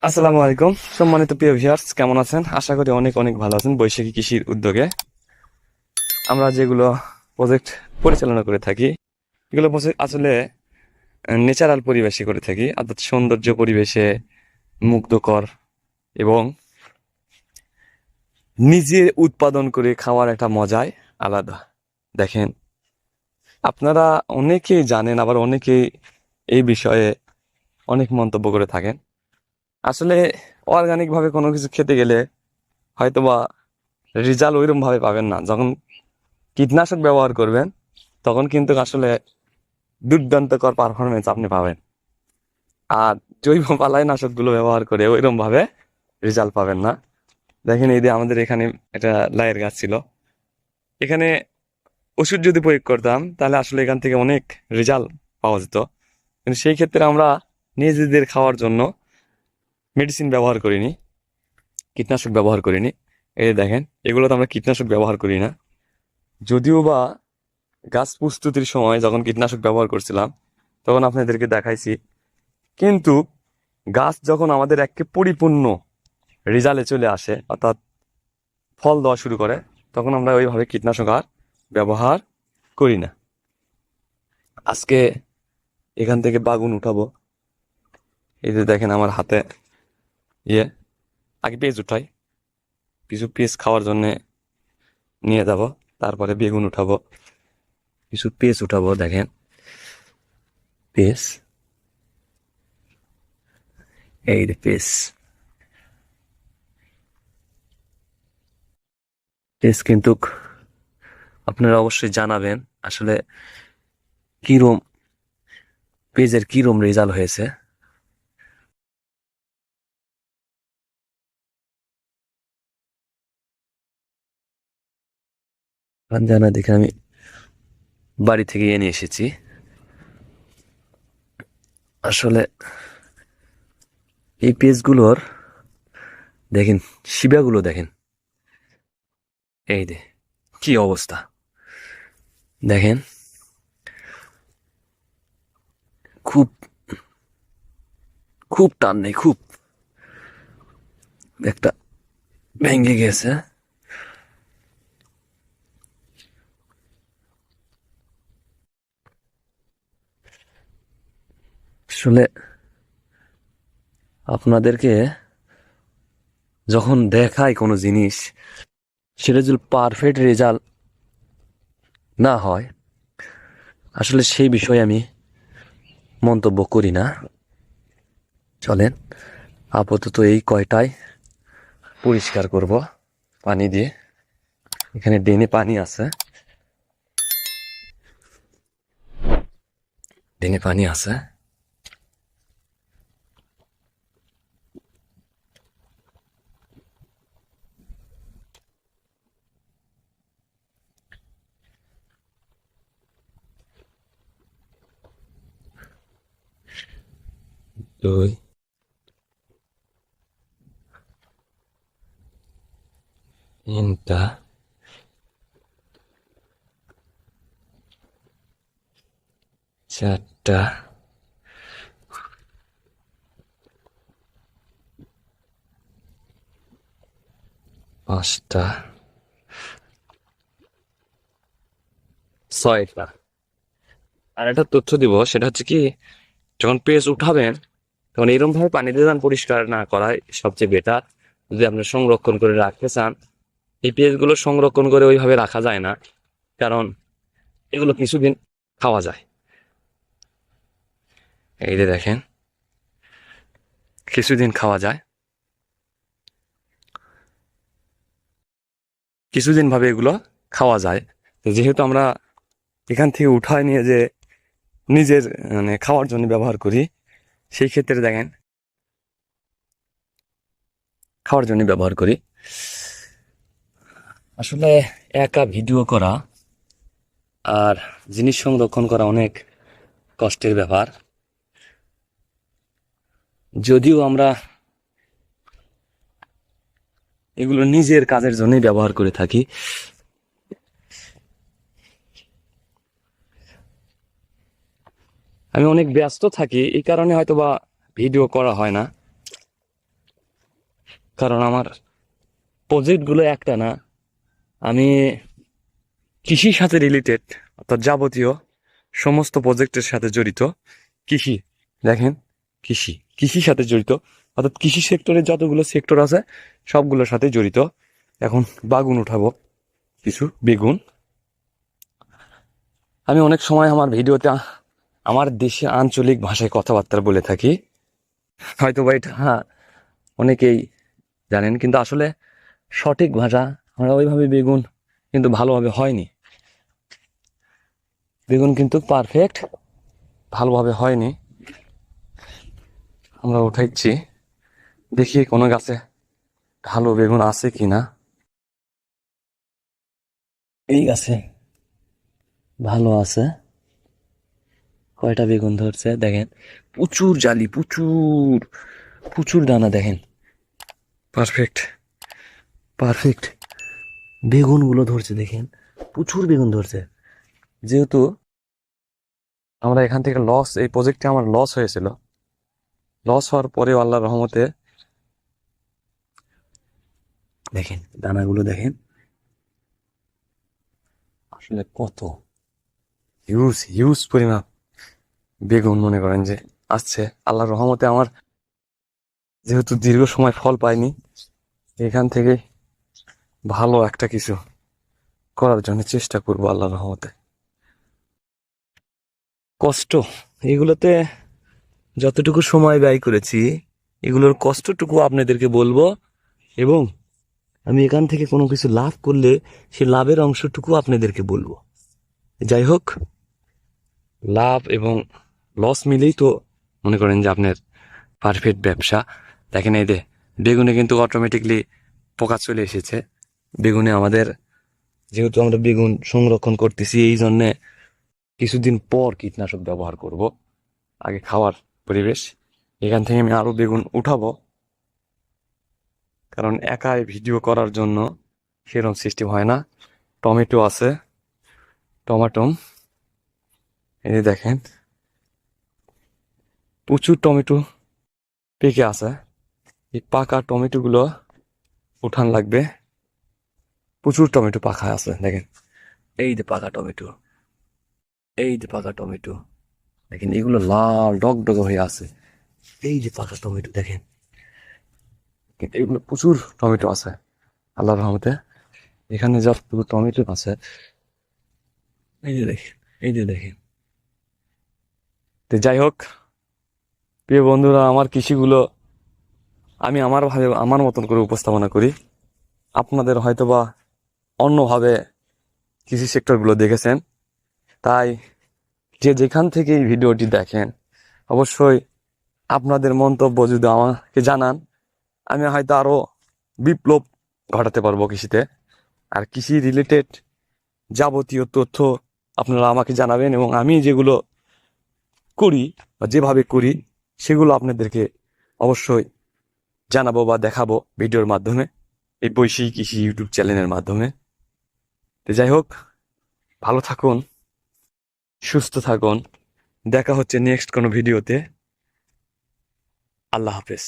আসসালামু আলাইকুম সম্মানিত প্রিয় ভিউয়ার্স, কেমন আছেন? আশা করি অনেক অনেক ভালো আছেন। বৈশাখী কৃষির উদ্যোগে আমরা যেগুলো প্রজেক্ট পরিচালনা করে থাকি, এগুলো আসলে ন্যাচারাল পরিবেশে করে থাকি, অর্থাৎ সৌন্দর্য পরিবেশে, মুগ্ধকর এবং নিজে উৎপাদন করে খাওয়ার একটা মজাই আলাদা। দেখেন, আপনারা অনেকেই জানেন, আবার অনেকেই এই বিষয়ে অনেক মন্তব্য করে থাকেন। আসলে অর্গানিক ভাবে কোনো কিছু খেতে গেলে হয়তোবা রেজাল্ট ওইরকম ভাবে পাবেন না। যখন কীটনাশক ব্যবহার করবেন তখন কিন্তু আসলে দুর্দান্তকর পারফরমেন্স আপনি পাবেন। আর জৈব পালাইনাশকগুলো ব্যবহার করে ওইরকম ভাবে রেজাল্ট পাবেন না। দেখেন, এই যে আমাদের এখানে একটা লাইয়ের গাছ ছিল, এখানে ওষুধ যদি প্রয়োগ করতাম তাহলে আসলে এখান থেকে অনেক রেজাল্ট পাওয়া যেত, কিন্তু সেই ক্ষেত্রে আমরা নিজেদের খাওয়ার জন্য মেডিসিন ব্যবহার করিনি, কীটনাশক ব্যবহার করিনি। এই যে দেখেন, এগুলো তো আমরা কীটনাশক ব্যবহার করি না। যদিও বা গাছ প্রস্তুতির সময় যখন কীটনাশক ব্যবহার করছিলাম তখন আপনাদেরকে দেখাইছি, কিন্তু গাছ যখন আমাদের একে পরিপূর্ণ রেজাল্টে চলে আসে, অর্থাৎ ফল দেওয়া শুরু করে, তখন আমরা ওইভাবে কীটনাশক আর ব্যবহার করি না। আজকে এখান থেকে বাগুন উঠাবো। এই যে দেখেন আমার হাতে ইয়ে, আগে পেঁয়াজ উঠাই, কিছু পেঁয়াজ খাওয়ার জন্য নিয়ে যাব, তারপরে বেগুন উঠাবো, কিছু পেঁয়াজ উঠাবো। দেখেন পেঁয়াজ, এই যে পেঁয়াজ, পেঁয়াজ কিন্তু আপনারা অবশ্যই জানাবেন আসলে কিরম পেজের কিরম রেজাল্ট হয়েছে। জানা দেখে আমি বাড়ি থেকে এনে এসেছি। আসলে এই পেজগুলোর দেখেন, শিবাগুলো দেখেন, এই যে কি অবস্থা দেখেন, খুব খুব টান নেই, খুব একটা ভেঙে গেছে। আসলে আপনাদেরকে যখন দেখায় কোনো জিনিস, সেটা যদি পারফেক্ট রেজাল্ট না হয়, আসলে সেই বিষয়ে আমি মন্তব্য করি না। চলেন আপাতত এই কয়টাই পরিষ্কার করব পানি দিয়ে। এখানে ড্রেনে পানি আছে, ড্রেনে পানি আছে। দুই, তিনটা, চারটা, পাঁচটা, ছয়টা। আর একটা তথ্য দিব, সেটা হচ্ছে কি, যখন পেজ উঠাবেন তখন এরকম ভাবে পানি দিয়ে যান, পরিষ্কার না করাই সবচেয়ে বেটার। যদি আপনি সংরক্ষণ করে রাখতে চান, এই পেঁয়াজগুলো সংরক্ষণ করে ওইভাবে রাখা যায় না, কারণ এগুলো কিছুদিন খাওয়া যায়। এই যে দেখেন, কিছুদিন খাওয়া যায়, কিছুদিন ভাবে এগুলো খাওয়া যায়। তো যেহেতু আমরা এখান থেকে উঠায় নিয়ে যে নিজের মানে খাওয়ার জন্য ব্যবহার করি, সেই ক্ষেত্রে দেখেন খাওয়ার জন্য ব্যবহার করি। আসলে একা ভিডিও করা আর জিনিস সংরক্ষণ করা অনেক কষ্টের ব্যাপার। যদিও আমরা এগুলো নিজের কাজের জন্যই ব্যবহার করে থাকি, আমি অনেক ব্যস্ত থাকি, এই কারণে হয়তো বা ভিডিও করা হয় না। কারণ আমার প্রজেক্টগুলো একটা না, আমি কৃষির সাথে রিলেটেড, অর্থাৎ যাবতীয় সমস্ত প্রজেক্টের সাথে জড়িত। কৃষি, দেখেন, কৃষির সাথে জড়িত, অর্থাৎ কৃষি সেক্টরে যতগুলো সেক্টর আছে সবগুলোর সাথে জড়িত। এখন বাগুন উঠাবো, কিছু বেগুন। আমি অনেক সময় আমার ভিডিওতে আমার দেশে আঞ্চলিক ভাষায় কথাবার্তা বলে থাকি, হয়তো বা এটা অনেকেই জানেন, কিন্তু আসলে সঠিক ভাষা আমরা ওইভাবে বেগুন কিন্তু ভালোভাবে হয়নি, বেগুন কিন্তু পারফেক্ট ভালোভাবে হয়নি। আমরা উঠাইছি, দেখি কোনো গাছে ভালো বেগুন আছে কিনা। এই গাছে ভালো আছে, কয়টা বেগুন ধরছে দেখেন, প্রচুর জালি, প্রচুর প্রচুর দানা, দেখেন পারফেক্ট পারফেক্ট বেগুনগুলো ধরছে, দেখেন প্রচুর বেগুন ধরছে। যেহেতু আমরা এখান থেকে লস, এই প্রজেক্টে আমার লস হয়েছিল, লস হওয়ার পরেও আল্লাহর রহমতে দেখেন দানাগুলো, দেখেন আসলে কত হিউজ হিউজ পরিমাণ বেগুন মনে করেন যে আসছে আল্লাহর রহমতে। আমার যেহেতু দীর্ঘ সময় ফল পাইনি, এখান থেকে ভালো একটা কিছু করার জন্য চেষ্টা করবো আল্লাহর রহমতে। কষ্ট, এগুলোতে যতটুকু সময় ব্যয় করেছি এগুলোর কষ্টটুকু আপনাদেরকে বলবো, এবং আমি এখান থেকে কোনো কিছু লাভ করলে সে লাভের অংশটুকু আপনাদেরকে বলবো। যাই হোক, লাভ এবং লস মিলেই তো মনে করেন যে আপনার পারফেক্ট ব্যবসা। দেখেন এই যে বেগুনে কিন্তু অটোমেটিকলি পোকা চলে এসেছে। বেগুনে আমাদের, যেহেতু আমরা বেগুন সংরক্ষণ করতেছি, এই জন্যে কিছুদিন পর কীটনাশক ব্যবহার করব, আগে খাওয়ার পরিবেশ। এখান থেকে আমি আরো বেগুন উঠাবো, কারণ একাই ভিডিও করার জন্য সেরকম সিস্টেম হয় না। টমেটো আছে, টমাটম, এই যে দেখেন প্রচুর টমেটো পেকে আছে। এই পাকা টমেটো গুলো উঠান লাগবে, প্রচুর টমেটো পাকা আছে দেখেন। এই যে পাকা টমেটো, এই যে পাকা টমেটো, দেখেন এগুলো লাল ডগডগ হয়ে আছে। এই যে পাকা টমেটো দেখেন, এগুলো প্রচুর টমেটো আছে আল্লাহর রহমতে। এখানে যতটুকু টমেটো আছে, এই যে দেখেন, এই যে দেখেন। তো যাই হোক প্রিয় বন্ধুরা, আমার কৃষিগুলো আমি আমার ভাবে আমার মতন করে উপস্থাপনা করি। আপনাদের হয়তোবা অন্যভাবে কৃষি সেক্টরগুলো দেখেছেন, তাই যে যেখান থেকে এই ভিডিওটি দেখেন অবশ্যই আপনাদের মন্তব্য যদি আমাকে জানান, আমি হয়তো আরো বিপ্লব ঘটাতে পারবো কৃষিতে। আর কৃষি রিলেটেড যাবতীয় তথ্য আপনারা আমাকে জানাবেন, এবং আমি যেগুলো করি বা যেভাবে করি সেগুলো আপনাদেরকে অবশ্যই জানাবো বা দেখাবো ভিডিওর মাধ্যমে, এই বৈশী কৃষি ইউটিউব চ্যানেলের মাধ্যমে। তো যাই হোক, ভালো থাকুন, সুস্থ থাকুন, দেখা হচ্ছে নেক্সট কোনো ভিডিওতে। আল্লাহ হাফেজ।